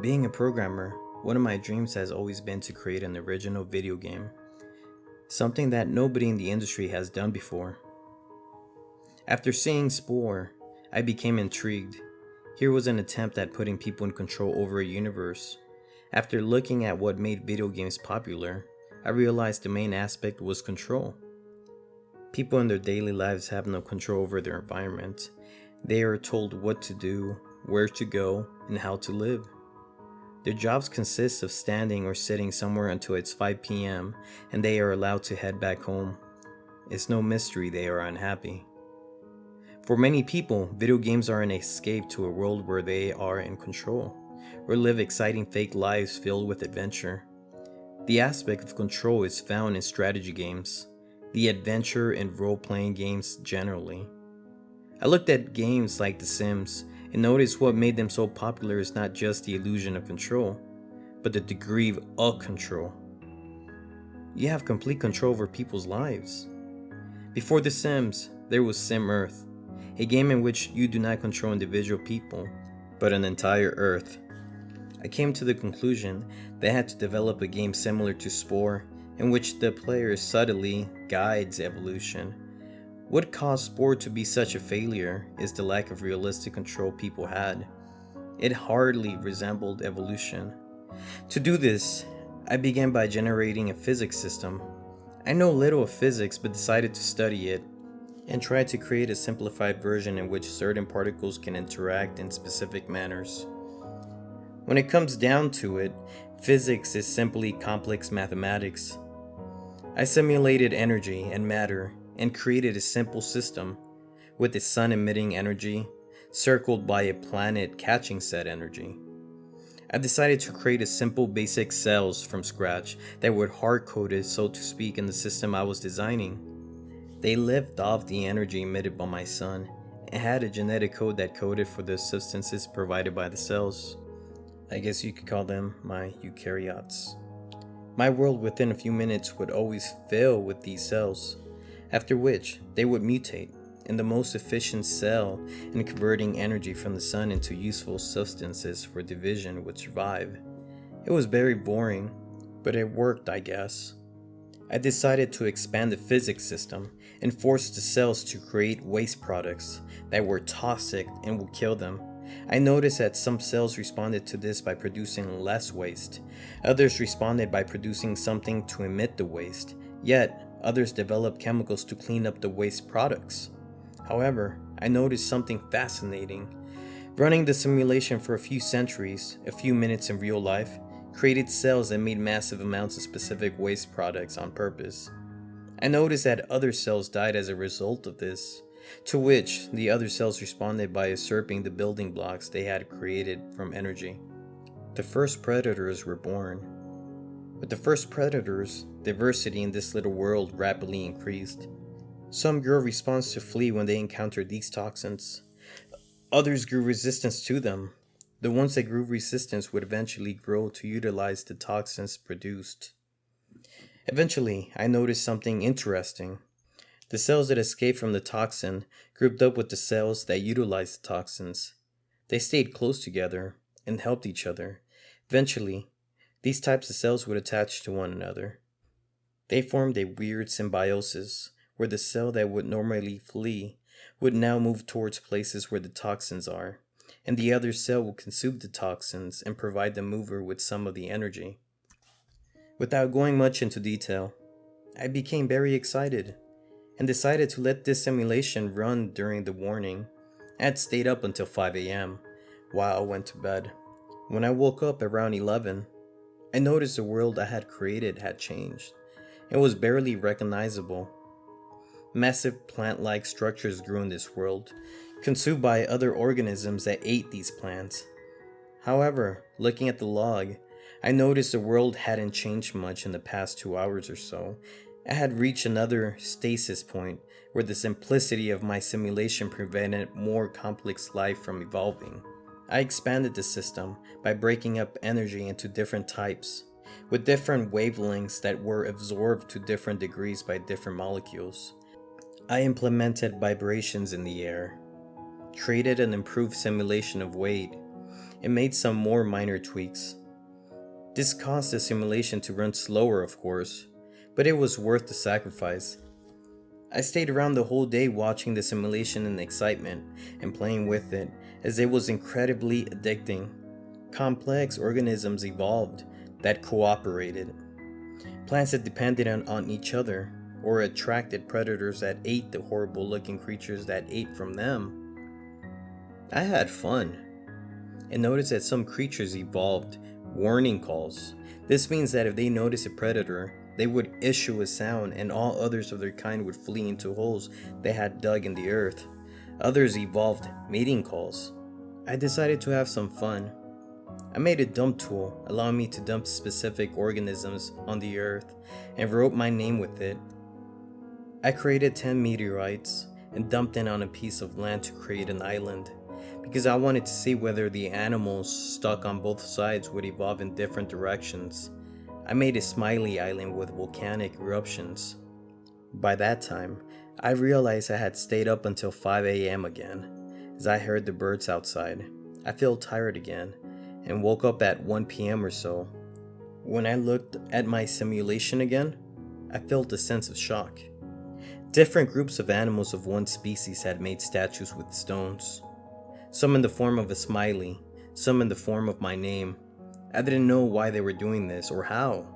Being a programmer, one of my dreams has always been to create an original video game, something that nobody in the industry has done before. After seeing Spore, I became intrigued. Here was an attempt at putting people in control over a universe. After looking at what made video games popular, I realized the main aspect was control. People in their daily lives have no control over their environment. They are told what to do, where to go, and how to live. Their jobs consist of standing or sitting somewhere until it's 5 p.m. and they are allowed to head back home. It's no mystery they are unhappy. For many people, video games are an escape to a world where they are in control, or live exciting fake lives filled with adventure. The aspect of control is found in strategy games, the adventure and role-playing games generally. I looked at games like The Sims and noticed what made them so popular is not just the illusion of control, but the degree of control. You have complete control over people's lives. Before The Sims, there was Sim Earth, a game in which you do not control individual people, but an entire Earth. I came to the conclusion that I had to develop a game similar to Spore, in which the player subtly guides evolution. What caused Spore to be such a failure is the lack of realistic control people had. It hardly resembled evolution. To do this, I began by generating a physics system. I know little of physics but decided to study it and tried to create a simplified version in which certain particles can interact in specific manners. When it comes down to it, physics is simply complex mathematics. I simulated energy and matter and created a simple system with the sun emitting energy circled by a planet catching said energy. I decided to create a simple basic cells from scratch that were hard-coded, so to speak, in the system I was designing. They lived off the energy emitted by my sun and had a genetic code that coded for the substances provided by the cells. I guess you could call them my eukaryotes. My world within a few minutes would always fill with these cells, after which they would mutate, and the most efficient cell in converting energy from the sun into useful substances for division would survive. It was very boring, but it worked, I guess. I decided to expand the physics system and force the cells to create waste products that were toxic and would kill them. I noticed that some cells responded to this by producing less waste. Others responded by producing something to emit the waste, yet others developed chemicals to clean up the waste products. However, I noticed something fascinating. Running the simulation for a few centuries, a few minutes in real life, created cells that made massive amounts of specific waste products on purpose. I noticed that other cells died as a result of this, to which the other cells responded by usurping the building blocks they had created from energy. The first predators were born. With the first predators, diversity in this little world rapidly increased. Some grew a response to flee when they encountered these toxins. Others grew resistance to them. The ones that grew resistance would eventually grow to utilize the toxins produced. Eventually, I noticed something interesting. The cells that escaped from the toxin grouped up with the cells that utilized the toxins. They stayed close together and helped each other. Eventually, these types of cells would attach to one another. They formed a weird symbiosis where the cell that would normally flee would now move towards places where the toxins are, and the other cell would consume the toxins and provide the mover with some of the energy. Without going much into detail, I became very excited and decided to let this simulation run during the warning. I had stayed up until 5 a.m. while I went to bed. When I woke up around 11, I noticed the world I had created had changed. It was barely recognizable. Massive plant-like structures grew in this world, consumed by other organisms that ate these plants. However, looking at the log, I noticed the world hadn't changed much in the past 2 hours or so. I had reached another stasis point where the simplicity of my simulation prevented more complex life from evolving. I expanded the system by breaking up energy into different types, with different wavelengths that were absorbed to different degrees by different molecules. I implemented vibrations in the air, created an improved simulation of weight, and made some more minor tweaks. This caused the simulation to run slower, of course, but it was worth the sacrifice. I stayed around the whole day watching the simulation in excitement and playing with it, as it was incredibly addicting. Complex organisms evolved that cooperated. Plants that depended on each other, or attracted predators that ate the horrible looking creatures that ate from them. I had fun, and noticed that some creatures evolved warning calls. This means that if they notice a predator, they would issue a sound and all others of their kind would flee into holes they had dug in the earth. Others evolved mating calls. I decided to have some fun. I made a dump tool allowing me to dump specific organisms on the earth and wrote my name with it. I created 10 meteorites and dumped them on a piece of land to create an island, because I wanted to see whether the animals stuck on both sides would evolve in different directions. I made a smiley island with volcanic eruptions. By that time, I realized I had stayed up until 5 a.m. again, as I heard the birds outside. I felt tired again, and woke up at 1 p.m. or so. When I looked at my simulation again, I felt a sense of shock. Different groups of animals of one species had made statues with stones. Some in the form of a smiley, some in the form of my name. I didn't know why they were doing this or how.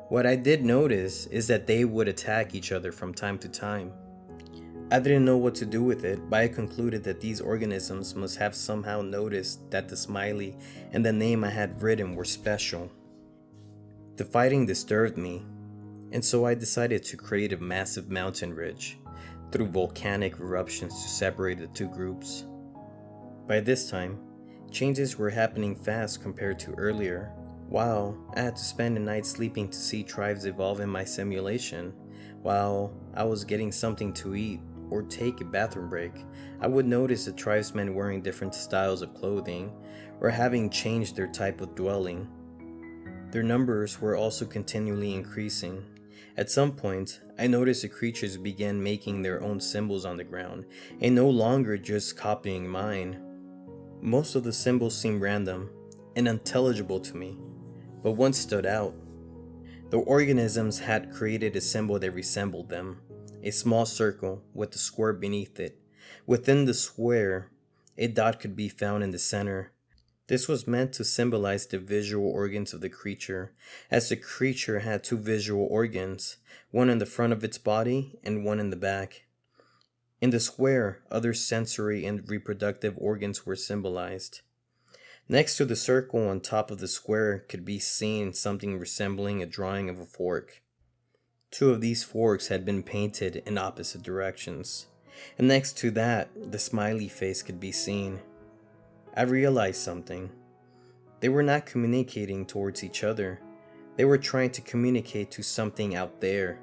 What I did notice is that they would attack each other from time to time. I didn't know what to do with it, but I concluded that these organisms must have somehow noticed that the smiley and the name I had written were special. The fighting disturbed me, and so I decided to create a massive mountain ridge through volcanic eruptions to separate the two groups. By this time, changes were happening fast compared to earlier. While I had to spend the night sleeping to see tribes evolve in my simulation, while I was getting something to eat or take a bathroom break, I would notice the tribesmen wearing different styles of clothing or having changed their type of dwelling. Their numbers were also continually increasing. At some point, I noticed the creatures began making their own symbols on the ground and no longer just copying mine. Most of the symbols seemed random and unintelligible to me, but one stood out. The organisms had created a symbol that resembled them, a small circle with a square beneath it. Within the square, a dot could be found in the center. This was meant to symbolize the visual organs of the creature, as the creature had two visual organs, one in the front of its body and one in the back. In the square, other sensory and reproductive organs were symbolized. Next to the circle on top of the square could be seen something resembling a drawing of a fork. Two of these forks had been painted in opposite directions, and next to that, the smiley face could be seen. I realized something. They were not communicating towards each other. They were trying to communicate to something out there.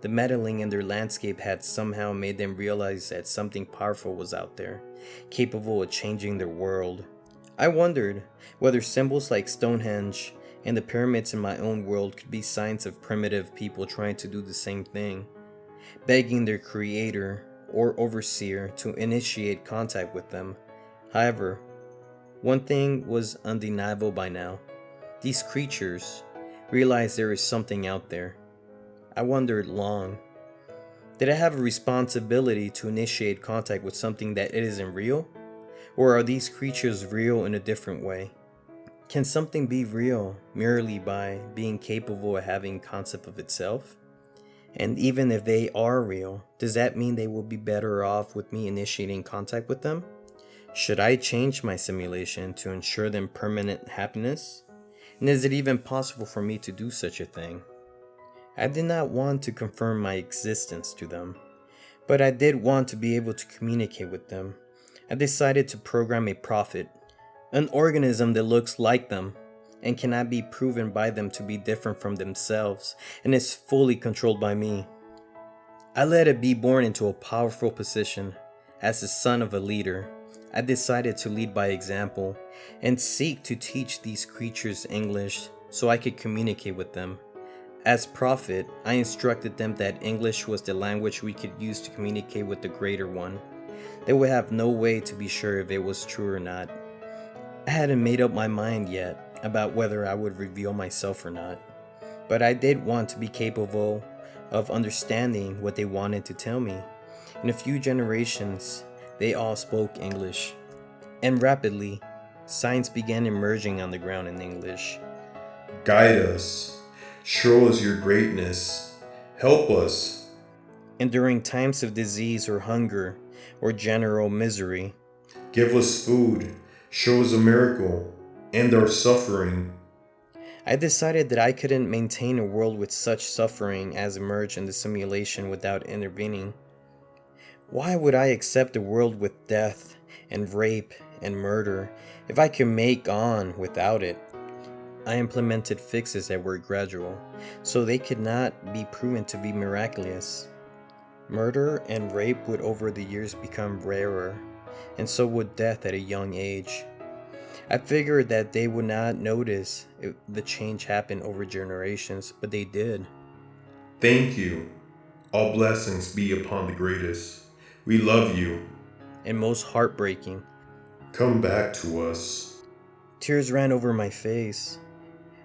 The meddling in their landscape had somehow made them realize that something powerful was out there, capable of changing their world. I wondered whether symbols like Stonehenge and the pyramids in my own world could be signs of primitive people trying to do the same thing, begging their creator or overseer to initiate contact with them. However, one thing was undeniable by now. These creatures realized there is something out there. I wondered long. Did I have a responsibility to initiate contact with something that isn't real? Or are these creatures real in a different way? Can something be real merely by being capable of having concept of itself? And even if they are real, does that mean they will be better off with me initiating contact with them? Should I change my simulation to ensure them permanent happiness? And is it even possible for me to do such a thing? I did not want to confirm my existence to them, but I did want to be able to communicate with them. I decided to program a prophet, an organism that looks like them and cannot be proven by them to be different from themselves and is fully controlled by me. I let it be born into a powerful position. As the son of a leader, I decided to lead by example and seek to teach these creatures English so I could communicate with them. As prophet, I instructed them that English was the language we could use to communicate with the greater one. They would have no way to be sure if it was true or not. I hadn't made up my mind yet about whether I would reveal myself or not, but I did want to be capable of understanding what they wanted to tell me. In a few generations, they all spoke English, and rapidly, signs began emerging on the ground in English. Guide us. Show us your greatness. Help us. And during times of disease or hunger or general misery, Give us food. Show us a miracle. End our suffering. I decided that I couldn't maintain a world with such suffering as emerged in the simulation without intervening. Why would I accept a world with death and rape and murder if I could make on without it? I implemented fixes that were gradual, so they could not be proven to be miraculous. Murder and rape would over the years become rarer, and so would death at a young age. I figured that they would not notice if the change happened over generations, but they did. Thank you. All blessings be upon the greatest. We love you. And most heartbreaking, Come back to us. tears ran over my face.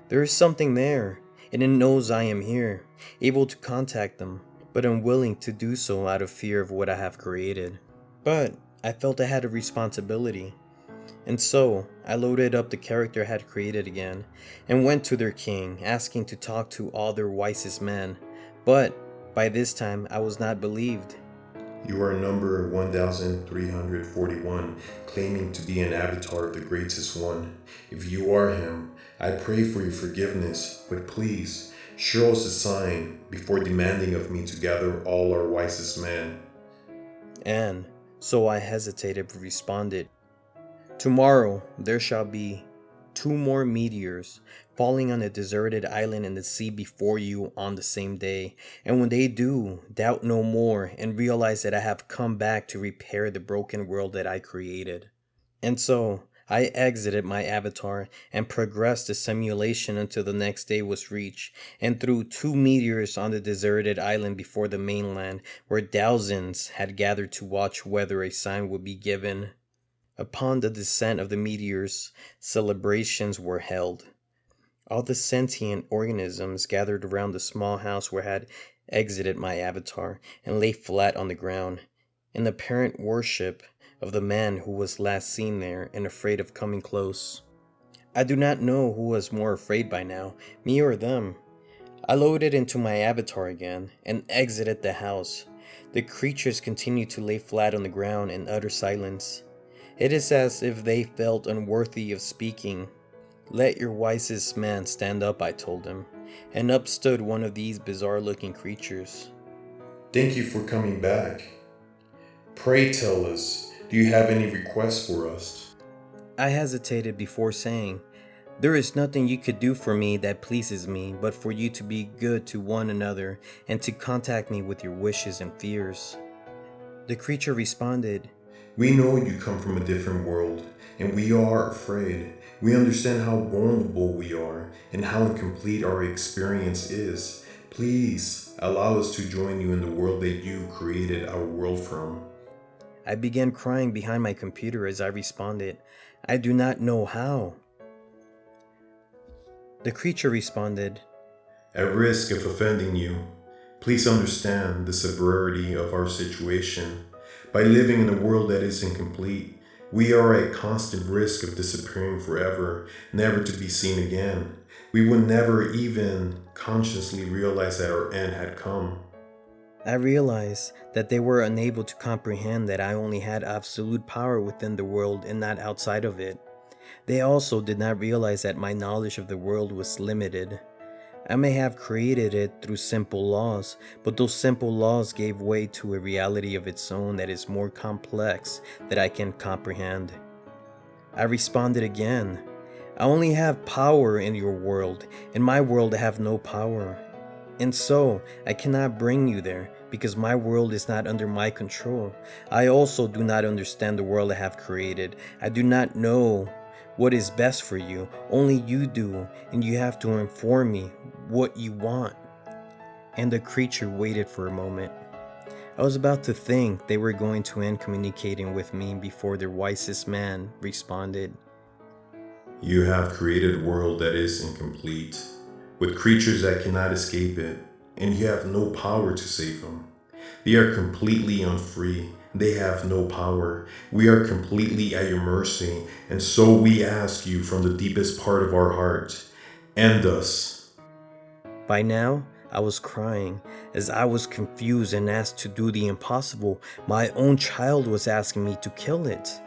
There is something there, and it knows I am here, able to contact them, but unwilling to do so out of fear of what I have created. But I felt I had a responsibility. And so, I loaded up the character I had created again, and went to their king, asking to talk to all their wisest men. But, by this time, I was not believed. You are number 1341, claiming to be an avatar of the greatest one. If you are him, I pray for your forgiveness, but please, show us a sign before demanding of me to gather all our wisest men. And, so I hesitated but responded, "Tomorrow there shall be 2 more meteors falling on a deserted island in the sea before you on the same day. And when they do, doubt no more and realize that I have come back to repair the broken world that I created." And so I exited my avatar and progressed the simulation until the next day was reached, and threw 2 meteors on the deserted island before the mainland, where thousands had gathered to watch whether a sign would be given. Upon the descent of the meteors, celebrations were held. All the sentient organisms gathered around the small house where I had exited my avatar and lay flat on the ground, in apparent worship of the man who was last seen there and afraid of coming close. I do not know who was more afraid by now, me or them. I loaded into my avatar again and exited the house. The creatures continued to lay flat on the ground in utter silence. It is as if they felt unworthy of speaking. "Let your wisest man stand up," I told him, and up stood one of these bizarre-looking creatures. Thank you for coming back. Pray tell us, do you have any requests for us? I hesitated before saying, "There is nothing you could do for me that pleases me but for you to be good to one another and to contact me with your wishes and fears." The creature responded, We know you come from a different world, and we are afraid. We understand how vulnerable we are and how incomplete our experience is. Please allow us to join you in the world that you created our world from. I began crying behind my computer as I responded, "I do not know how." The creature responded, At risk of offending you, please understand the severity of our situation. By living in a world that is incomplete, we are at constant risk of disappearing forever, never to be seen again. We would never even consciously realize that our end had come. I realized that they were unable to comprehend that I only had absolute power within the world and not outside of it. They also did not realize that my knowledge of the world was limited. I may have created it through simple laws, but those simple laws gave way to a reality of its own that is more complex than I can comprehend. I responded again, "I only have power in your world. In my world I have no power. And so, I cannot bring you there, because my world is not under my control. I also do not understand the world I have created. I do not know what is best for you. Only you do, and you have to inform me what you want." And the creature waited for a moment. I was about to think they were going to end communicating with me before their wisest man responded, You have created a world that is incomplete, with creatures that cannot escape it, and you have no power to save them. They are completely unfree. They have no power. We are completely at your mercy, and so we ask you from the deepest part of our heart, end us. By now, I was crying as I was confused and asked to do the impossible. My own child was asking me to kill it.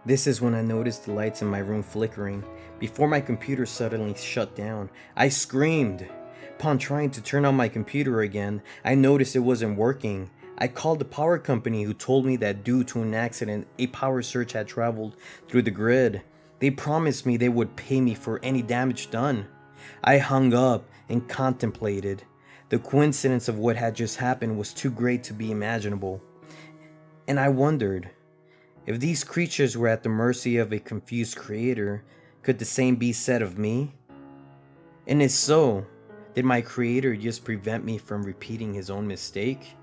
This is when I noticed the lights in my room flickering. Before my computer suddenly shut down, I screamed. Upon trying to turn on my computer again, I noticed it wasn't working. I called the power company, who told me that due to an accident, a power surge had traveled through the grid. They promised me they would pay me for any damage done. I hung up and contemplated. The coincidence of what had just happened was too great to be imaginable. And I wondered, if these creatures were at the mercy of a confused creator, could the same be said of me? And if so, did my creator just prevent me from repeating his own mistake?